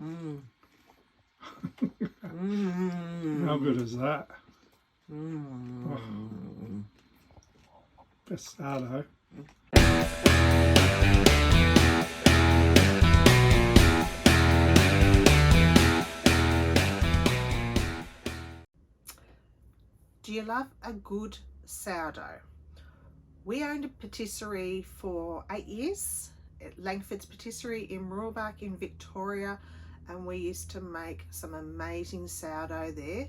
Mm. How good is that? Mm. Oh, best sourdough. Do you love a good sourdough? We owned a patisserie for 8 years at Langford's Patisserie in Mooroolbark in Victoria, and we used to make some amazing sourdough there,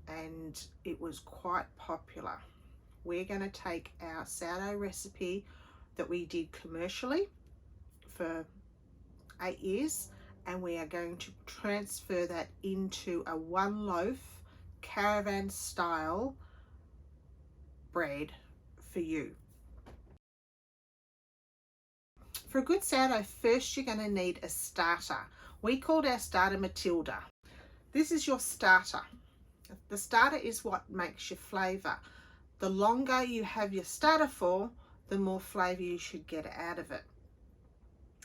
and it was quite popular. We're going to take our sourdough recipe that we did commercially for 8 years, and we are going to transfer that into a 1 loaf Caravan style bread for you. For a good sourdough, first you're going to need a starter. We called our starter Matilda. This is your starter. The starter is what makes your flavour. The longer you have your starter for, the more flavour you should get out of it.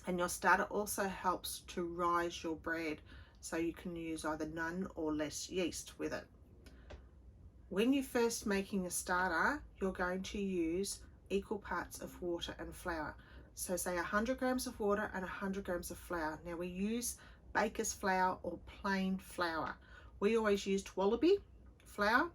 And your starter also helps to rise your bread, so you can use either none or less yeast with it. When you're first making a starter, you're going to use equal parts of water and flour. So say 100 grams of water and 100 grams of flour. Now we use baker's flour or plain flour. We always used Wallaby flour,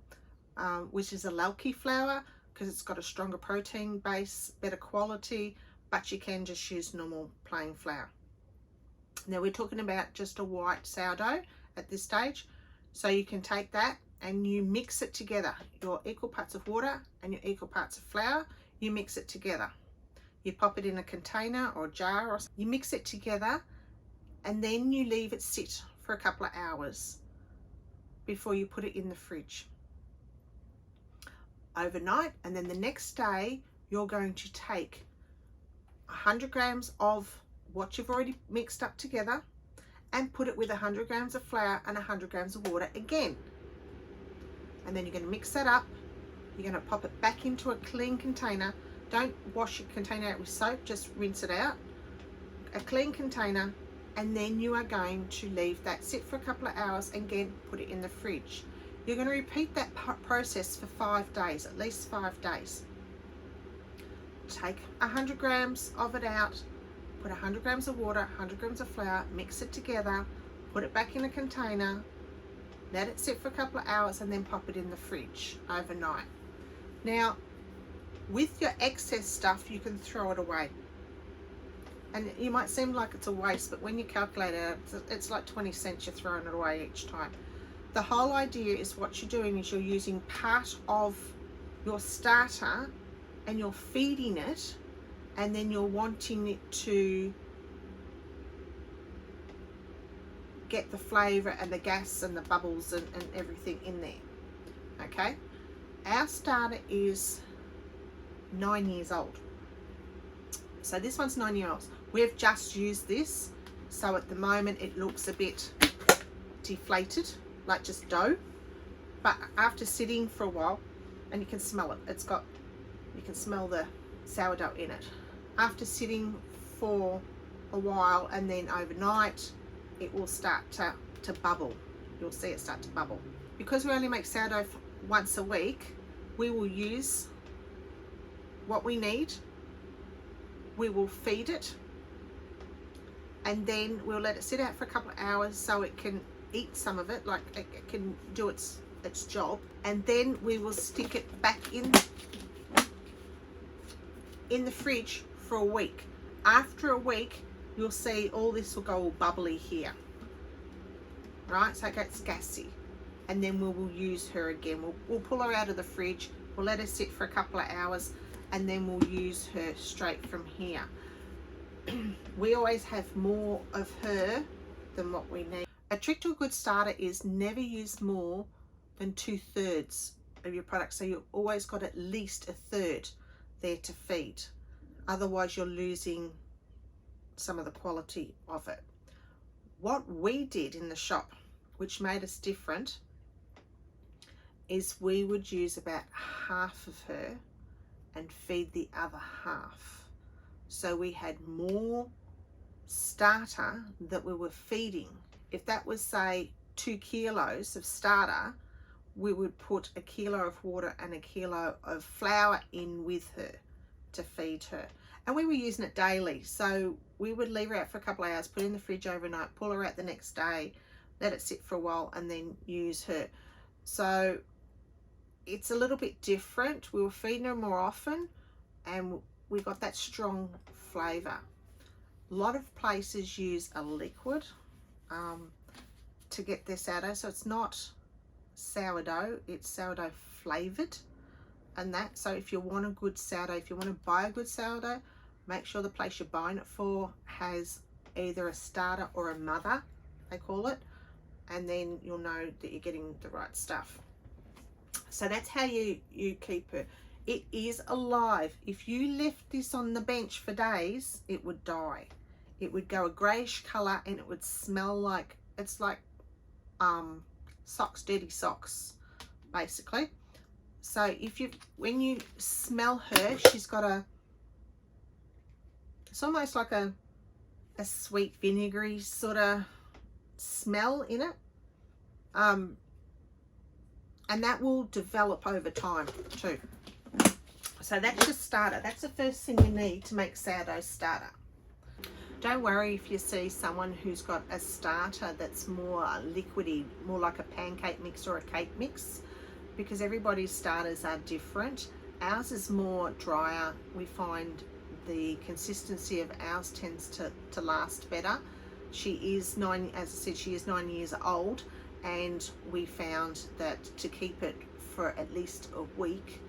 which is a Lalki flour, because it's got a stronger protein base, better quality, but you can just use normal plain flour. Now we're talking about just a white sourdough at this stage. So you can take that and you mix it together, your equal parts of water and your equal parts of flour, you mix it together. You pop it in a container or a jar, or you mix it together, and then you leave it sit for a couple of hours before you put it in the fridge overnight. And then the next day you're going to take 100 grams of what you've already mixed up together and put it with 100 grams of flour and 100 grams of water again. And then you're going to mix that up. You're going to pop it back into a clean container. Don't wash your container out with soap, just rinse it out. A clean container, and then you are going to leave that sit for a couple of hours and again put it in the fridge. You're going to repeat that process for 5 days, at least 5 days. Take 100 grams of it out, put 100 grams of water, 100 grams of flour, mix it together, put it back in a container, let it sit for a couple of hours, and then pop it in the fridge overnight. Now, with your excess stuff, you can throw it away. And you might seem like it's a waste, but when you calculate it, it's like 20 cents you're throwing it away each time. The whole idea is what you're doing is you're using part of your starter and you're feeding it, and then you're wanting it to get the flavour and the gas and the bubbles and everything in there. Okay, our starter is 9 years old. So this one's 9 years old. We've just used this, so at the moment it looks a bit deflated, like just dough. But after sitting for a while, and you can smell it, you can smell the sourdough in it. After sitting for a while and then overnight, it will start to bubble. You'll see it start to bubble. Because we only make sourdough once a week, we will use what we need. We will feed it, and then we'll let it sit out for a couple of hours so it can eat some of it, like it can do its job, and then we will stick it back in the fridge for a week. After a week, you'll see all this will go all bubbly here, right? So it gets gassy, and then we will use her again. We'll pull her out of the fridge, we'll let her sit for a couple of hours, and then we'll use her straight from here. We always have more of her than what we need. A trick to a good starter is never use more than 2/3 of your product. So you've always got at least 1/3 there to feed. Otherwise you're losing some of the quality of it. What we did in the shop, which made us different, is we would use about half of her and feed the other half. So we had more starter that we were feeding if that was say 2 kilos of starter, we would put a kilo of water and a kilo of flour in with her to feed her. And we were using it daily, so we would leave her out for a couple of hours, put her in the fridge overnight, pull her out the next day, let it sit for a while, and then use her. So it's a little bit different. We were feeding her more often, and we got that strong flavour. A lot of places use a liquid to get their sourdough, so it's not sourdough, it's sourdough flavoured and that. So if you want a good sourdough, if you want to buy a good sourdough, make sure the place you're buying it for has either a starter or a mother, they call it, and then you'll know that you're getting the right stuff. So that's how you keep it. It is alive. If you left this on the bench for days, it would die. It would go a greyish colour and it would smell like, it's like socks, dirty socks, basically. So when you smell her, she's got it's almost like a sweet vinegary sort of smell in it. And that will develop over time too. So that's your starter. That's the first thing you need to make sourdough starter. Don't worry if you see someone who's got a starter that's more liquidy, more like a pancake mix or a cake mix, because everybody's starters are different. Ours is more drier. We find the consistency of ours tends to last better. She is as I said, she is 9 years old, and we found that to keep it for at least a week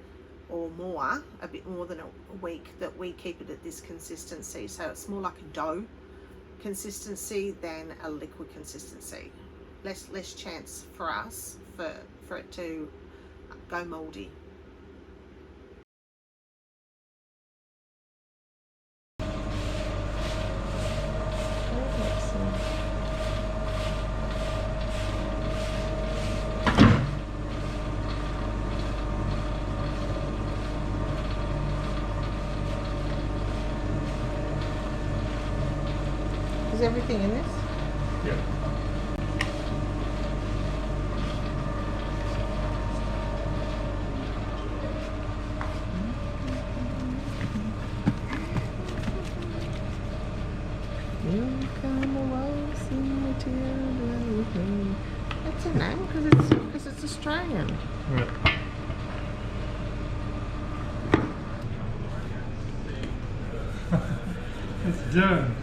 or more, a bit more than a week, that we keep it at this consistency. So it's more like a dough consistency than a liquid consistency. Less chance for us for it to go moldy. Is everything in this? Yeah. You come a waltzing Matilda with me. That's a name because it's Australian. Right. It's done.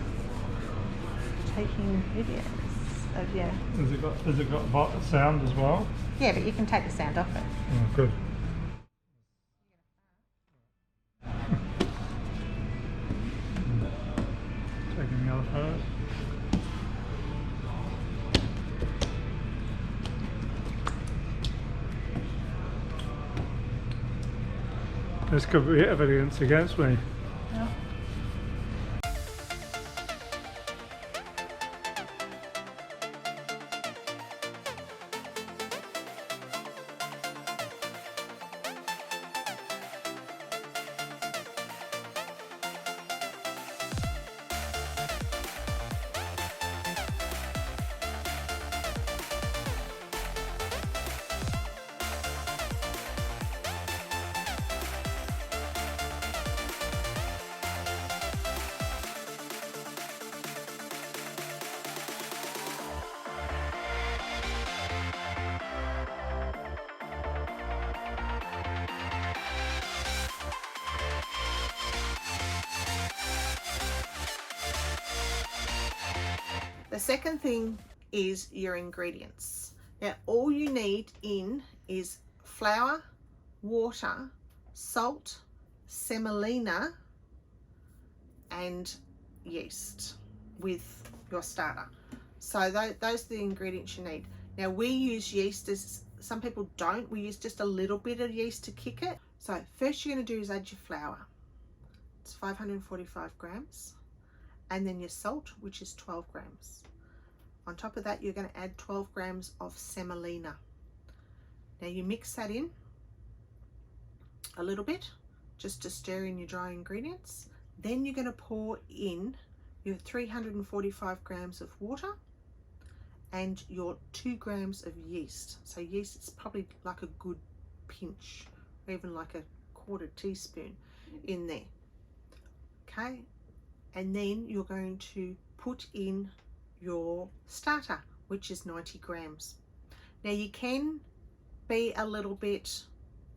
Taking videos of yeah. Has it got sound as well? Yeah, but you can take the sound off it. Oh, good. Taking the other photos. This could be evidence against me. Yeah. The second thing is your ingredients. Now all you need in is flour, water, salt, semolina and yeast with your starter. So those are the ingredients you need. Now we use yeast, as some people don't. We use just a little bit of yeast to kick it. So first you're going to do is add your flour. It's 545 grams. And then your salt, which is 12 grams. On top of that, you're going to add 12 grams of semolina. Now you mix that in a little bit, just to stir in your dry ingredients. Then you're going to pour in your 345 grams of water and your 2 grams of yeast. So yeast is probably like a good pinch, or even like a 1/4 teaspoon in there. Okay, and then you're going to put in your starter, which is 90 grams. Now you can be a little bit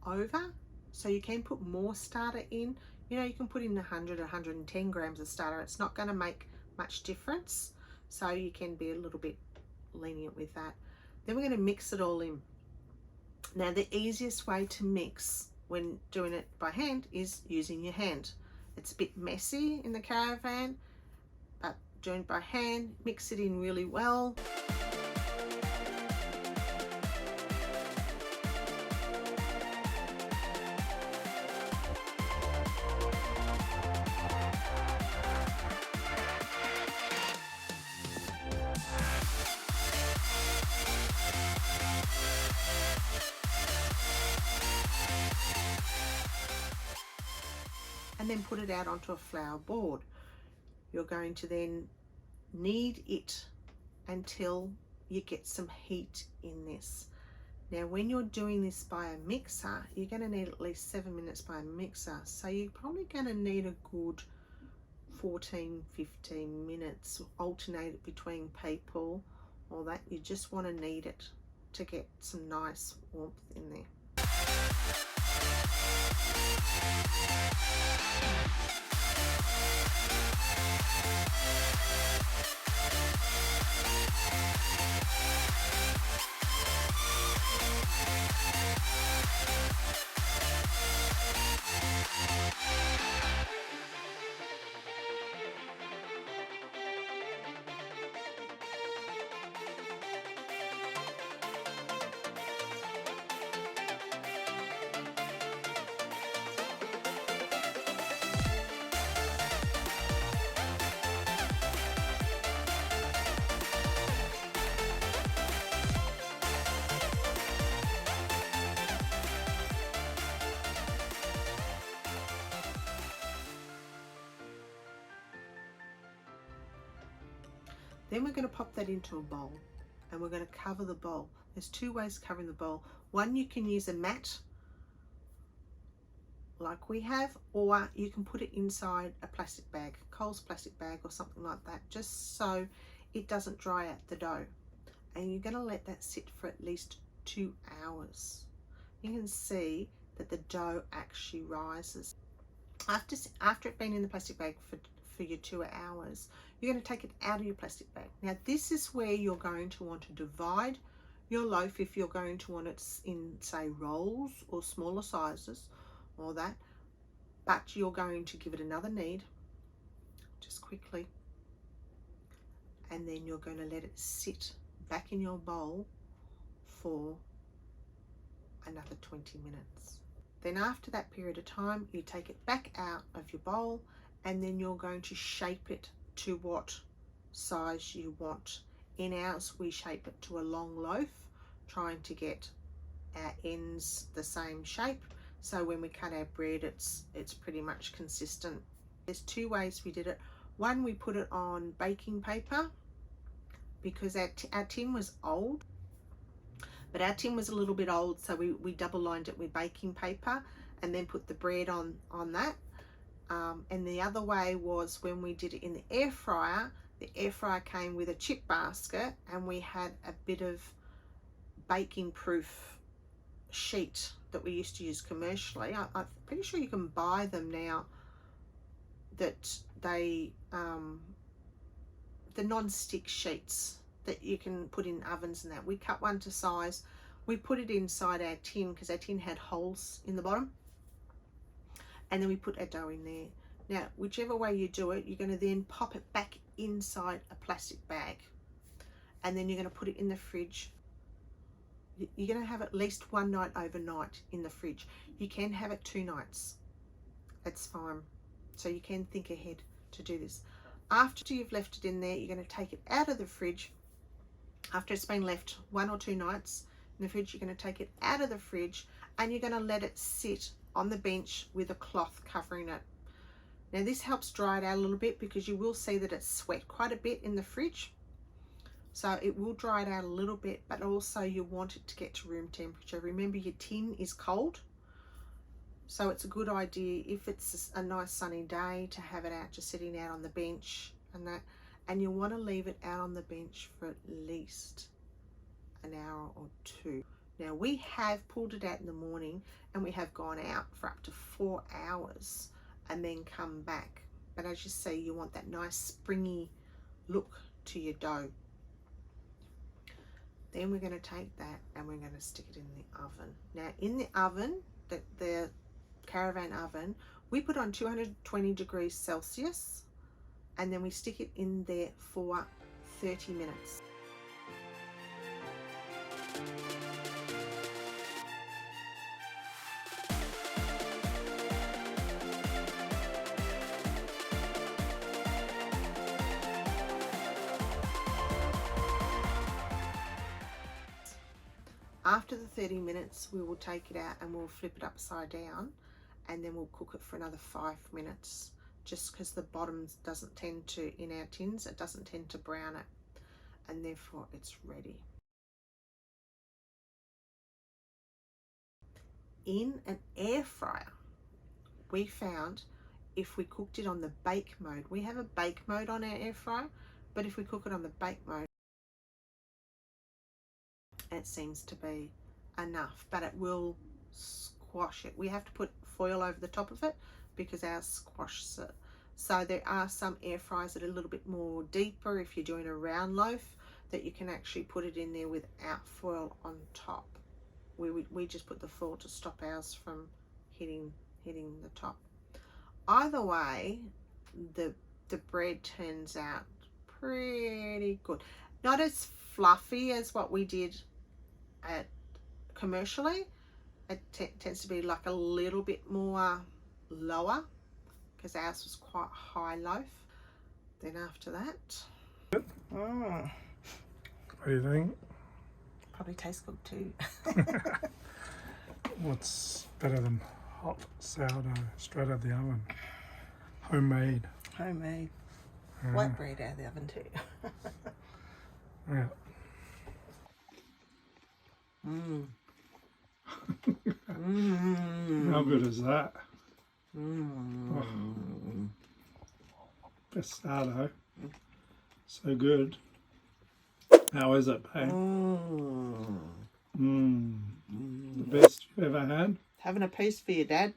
over, so you can put more starter in. You know, you can put in 100 or 110 grams of starter. It's not going to make much difference, so you can be a little bit lenient with that. Then we're going to mix it all in. Now the easiest way to mix when doing it by hand is using your hand. It's a bit messy in the Caravan, but doing it by hand, mix it in really well. And then put it out onto a flour board. You're going to then knead it until you get some heat in this. Now when you're doing this by a mixer, you're going to need at least 7 minutes by a mixer, so you're probably going to need a good 14-15 minutes. Alternate it between people, all that. You just want to knead it to get some nice warmth in there. Then we're going to pop that into a bowl, and we're going to cover the bowl. There's 2 ways of covering the bowl. One, you can use a mat like we have, or you can put it inside a plastic bag, Coles plastic bag or something like that, just so it doesn't dry out the dough. And you're going to let that sit for at least 2 hours. You can see that the dough actually rises. After it's been in the plastic bag for your 2 hours, you're going to take it out of your plastic bag. Now this is where you're going to want to divide your loaf if you're going to want it in, say, rolls or smaller sizes or that, but you're going to give it another knead just quickly, and then you're going to let it sit back in your bowl for another 20 minutes. Then after that period of time, you take it back out of your bowl, and then you're going to shape it to what size you want. In ours, we shape it to a long loaf, trying to get our ends the same shape, so when we cut our bread, it's pretty much consistent. There's 2 ways we did it. One, we put it on baking paper because our tin was old, but our tin was a little bit old, so we double lined it with baking paper and then put the bread on that. And the other way was when we did it in the air fryer. The air fryer came with a chip basket, and we had a bit of baking proof sheet that we used to use commercially. I'm pretty sure you can buy them now, that they the non-stick sheets that you can put in ovens and that. We cut one to size, we put it inside our tin because our tin had holes in the bottom, and then we put our dough in there. Now whichever way you do it, you're going to then pop it back inside a plastic bag, and then you're going to put it in the fridge. You're going to have at least 1 night overnight in the fridge. You can have it 2 nights, that's fine. So you can think ahead to do this. After you've left it in there, you're going to take it out of the fridge. After it's been left 1 or 2 nights in the fridge, you're going to take it out of the fridge, and you're going to let it sit on the bench with a cloth covering it. Now this helps dry it out a little bit, because you will see that it's sweat quite a bit in the fridge. So it will dry it out a little bit, but also you want it to get to room temperature. Remember, your tin is cold, so it's a good idea if it's a nice sunny day to have it out, just sitting out on the bench and that. And you want to leave it out on the bench for at least an hour or two. Now we have pulled it out in the morning and we have gone out for up to 4 hours and then come back. But as you see, you want that nice springy look to your dough. Then we're going to take that and we're going to stick it in the oven. Now in the oven, the Caravan oven, we put on 220 degrees Celsius, and then we stick it in there for 30 minutes. After the 30 minutes, we will take it out and we'll flip it upside down, and then we'll cook it for another 5 minutes, just because the bottom doesn't tend to, in our tins, it doesn't tend to brown it, and therefore it's ready. In an air fryer, we found if we cooked it on the bake mode, we have a bake mode on our air fryer, but if we cook it on the bake mode, it seems to be enough, but it will squash it. We have to put foil over the top of it because ours squashes it. So there are some air fryers that are a little bit more deeper if you're doing a round loaf, that you can actually put it in there without foil on top. We just put the foil to stop ours from hitting the top. Either way, the bread turns out pretty good. Not as fluffy as what we did at commercially. It tends to be like a little bit more lower because ours was quite high loaf. Then after that, What do you think? probably tastes good too. What's better than hot sourdough straight out of the oven? Homemade. Homemade. White bread out of the oven too. Yeah. How good is that? Oh. Best sourdough. So good. How is it, babe? The best you've ever had? Having a piece for your dad.